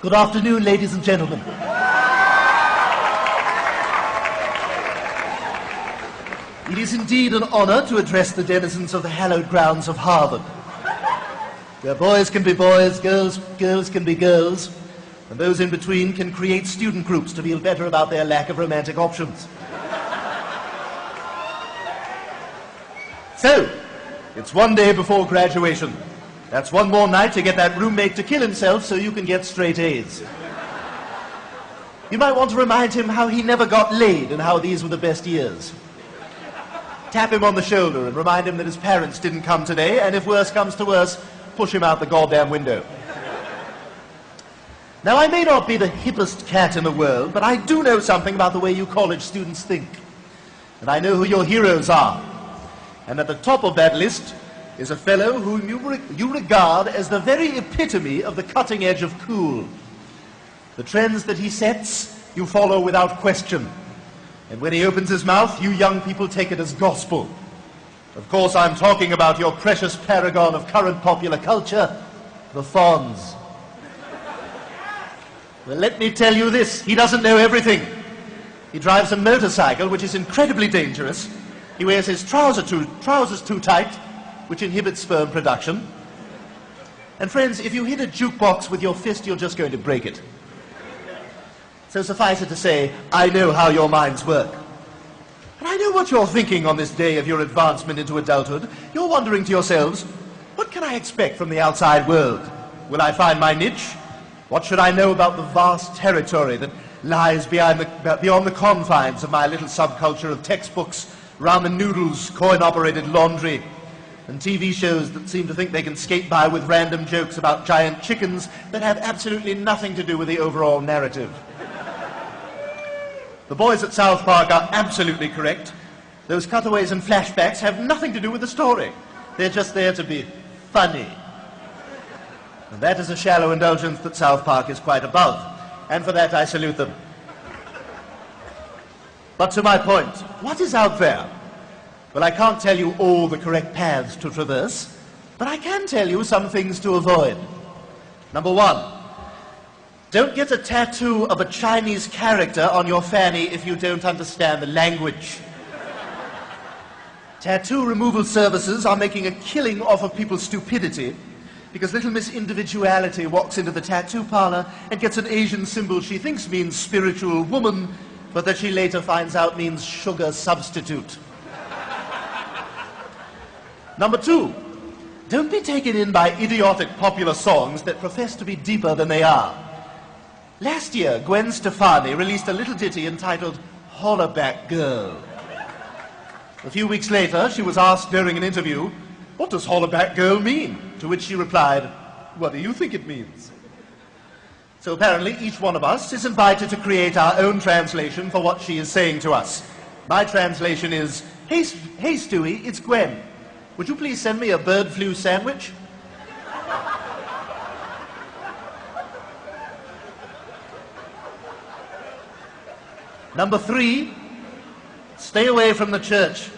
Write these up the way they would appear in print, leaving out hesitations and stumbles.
Good afternoon, ladies and gentlemen. It is indeed an honor to address the denizens of the hallowed grounds of Harvard, where boys can be boys, girls can be girls, and those in between can create student groups to feel better about their lack of romantic options. So, it's one day before graduation. That's one more night to get that roommate to kill himself so you can get straight A's. You might want to remind him how he never got laid and how these were the best years. Tap him on the shoulder and remind him that his parents didn't come today, and if worse comes to worse, push him out the goddamn window. Now, I may not be the hippest cat in the world, but I do know something about the way you college students think. And I know who your heroes are. And at the top of that list is a fellow whom you regard as the very epitome of the cutting edge of cool. The trends that he sets, you follow without question. And when he opens his mouth, you young people take it as gospel. Of course, I'm talking about your precious paragon of current popular culture, the Fonz. Well, let me tell you this, he doesn't know everything. He drives a motorcycle, which is incredibly dangerous. He wears his trousers too tight, which inhibits sperm production. And friends, if you hit a jukebox with your fist, you're just going to break it. So suffice it to say, I know how your minds work. And I know what you're thinking on this day of your advancement into adulthood. You're wondering to yourselves, what can I expect from the outside world? Will I find my niche? What should I know about the vast territory that lies beyond the confines of my little subculture of textbooks, ramen noodles, coin-operated laundry, and TV shows that seem to think they can skate by with random jokes about giant chickens that have absolutely nothing to do with the overall narrative? The boys at South Park are absolutely correct. Those cutaways and flashbacks have nothing to do with the story. They're just there to be funny. And that is a shallow indulgence that South Park is quite above. And for that, I salute them. But to my point, what is out there? Well, I can't tell you all the correct paths to traverse, but I can tell you some things to avoid. Number one, don't get a tattoo of a Chinese character on your fanny if you don't understand the language. Tattoo removal services are making a killing off of people's stupidity because little Miss Individuality walks into the tattoo parlor and gets an Asian symbol she thinks means spiritual woman, but that she later finds out means sugar substitute. Number two, don't be taken in by idiotic popular songs that profess to be deeper than they are. Last year, Gwen Stefani released a little ditty entitled Hollaback Girl. A few weeks later, she was asked during an interview, "What does Hollaback Girl mean?" To which she replied, "What do you think it means?" So apparently each one of us is invited to create our own translation for what she is saying to us. My translation is, hey Stewie, it's Gwen. Would you please send me a bird flu sandwich?" Number three, stay away from the church.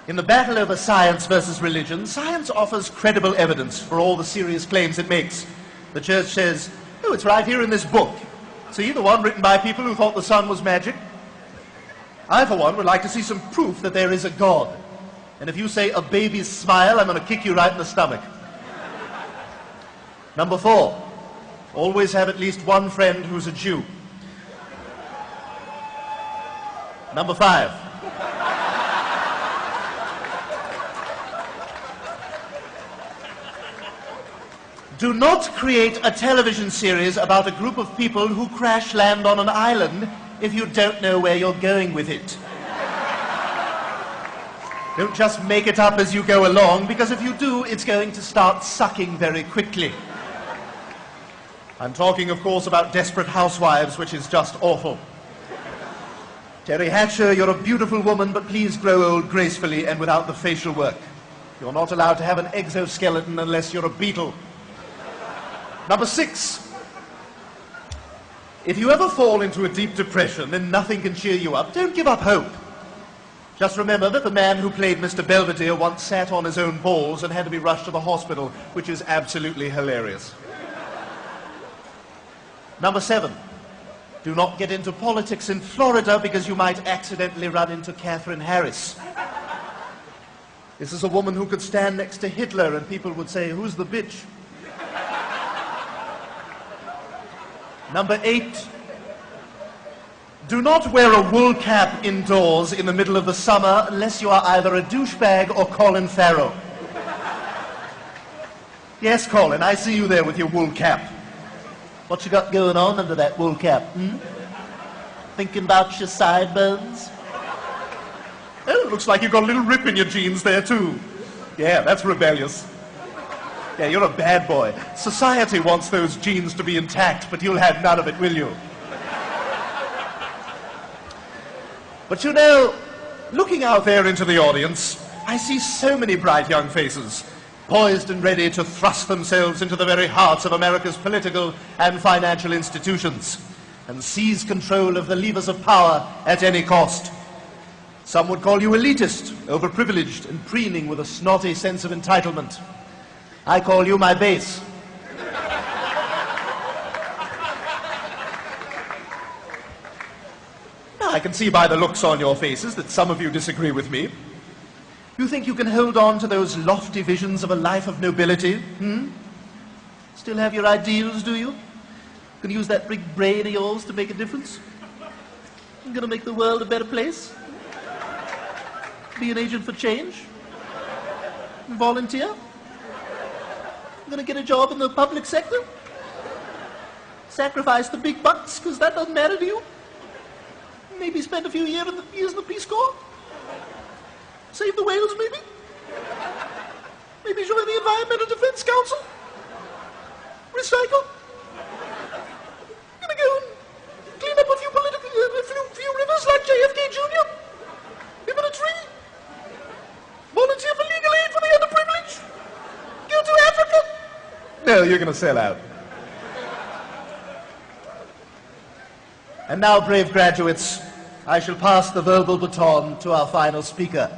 In the battle over science versus religion, science offers credible evidence for all the serious claims it makes. The church says, "Oh, it's right here in this book. See, the one written by people who thought the sun was magic?" I, for one, would like to see some proof that there is a God. And if you say a baby's smile, I'm going to kick you right in the stomach. Number four, always have at least one friend who's a Jew. Number five, do not create a television series about a group of people who crash land on an island if you don't know where you're going with it. Don't just make it up as you go along, because if you do, it's going to start sucking very quickly. I'm talking, of course, about Desperate Housewives, which is just awful. Terry Hatcher, you're a beautiful woman, but please grow old gracefully and without the facial work. You're not allowed to have an exoskeleton unless you're a beetle. Number six, if you ever fall into a deep depression and nothing can cheer you up, don't give up hope. Just remember that the man who played Mr. Belvedere once sat on his own balls and had to be rushed to the hospital, which is absolutely hilarious. Number 7, do not get into politics in Florida because you might accidentally run into Catherine Harris. This is a woman who could stand next to Hitler and people would say, "Who's the bitch?" Number 8, do not wear a wool cap indoors in the middle of the summer unless you are either a douchebag or Colin Farrell. Yes, Colin, I see you there with your wool cap. What you got going on under that wool cap, Thinking about your sideburns? Oh, it looks like you've got a little rip in your jeans there, too. Yeah, that's rebellious. Yeah, you're a bad boy. Society wants those genes to be intact, but you'll have none of it, will you? But you know, looking out there into the audience, I see so many bright young faces, poised and ready to thrust themselves into the very hearts of America's political and financial institutions and seize control of the levers of power at any cost. Some would call you elitist, overprivileged, and preening with a snotty sense of entitlement. I call you my base. Now, I can see by the looks on your faces that some of you disagree with me. You think you can hold on to those lofty visions of a life of nobility? Still have your ideals, do you? Can use that big brain of yours to make a difference? You gonna make the world a better place? Be an agent for change? Volunteer? You gonna get a job in the public sector? Sacrifice the big bucks because that doesn't matter to you? Maybe spend a few years in the Peace Corps? Save the whales, maybe? Maybe join the Environmental Defense Council? Recycle? Gonna go and clean up a few rivers like JFK Jr.? Live in a tree? Volunteer for legal aid for the underprivileged? Go to Africa? No, you're gonna sell out. And now, brave graduates, I shall pass the verbal baton to our final speaker.